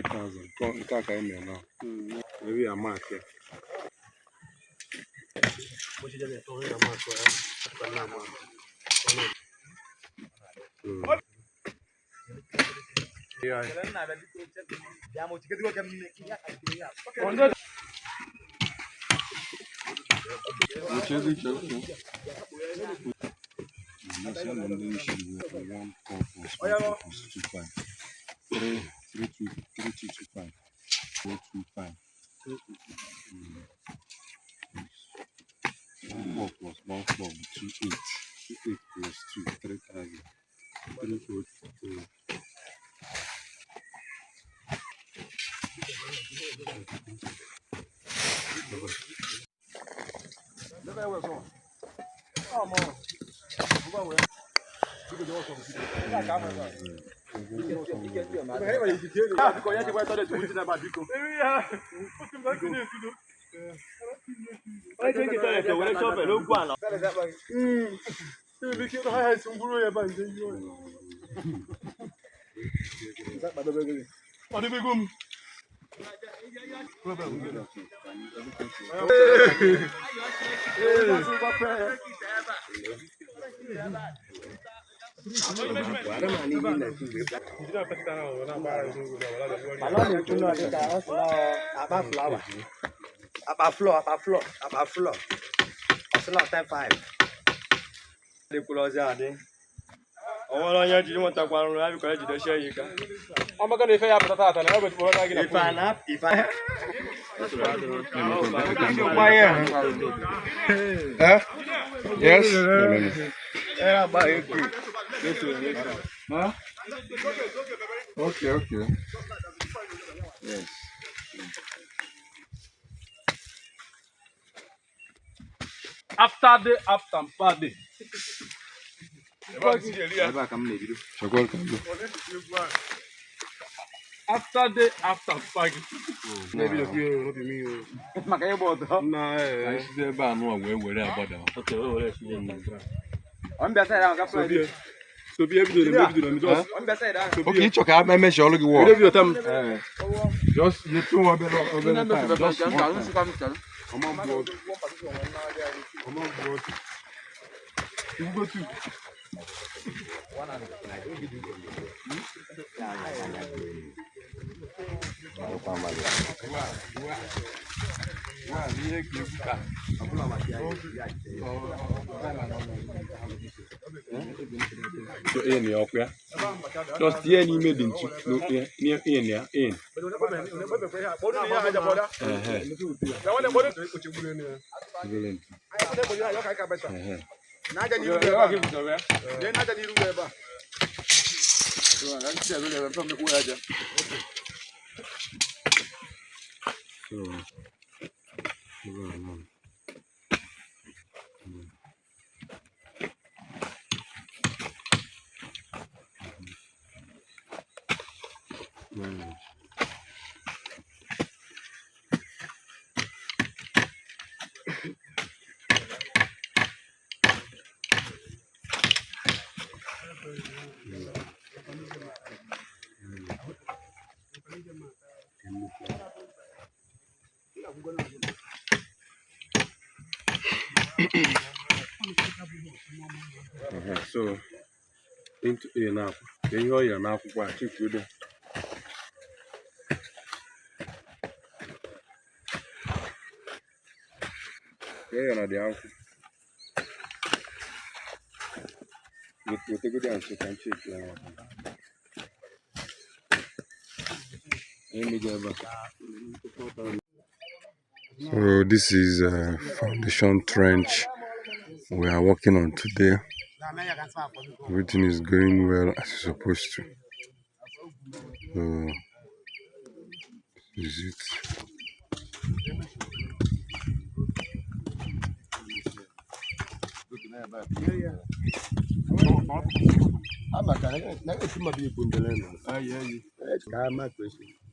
3,000. Kaka now. Maybe a mark. One plus 1 4 2 8. 2 8 plus 2 3,000. 3 4 2. Yes. Huh? Okay. Yes. After party. After party. Maybe a few what do you mean? So be able to just okay, it's okay. I measure all the work. Just you two are better. Just come on board. You go to. So in your okay. Just the any made into near in. So into now. Then you're now for chief today. Yeah, the uncle. You take it down so can check. So this is a foundation trench we are working on today. Everything is going well as it's supposed to. So this is it. I'm not going to be a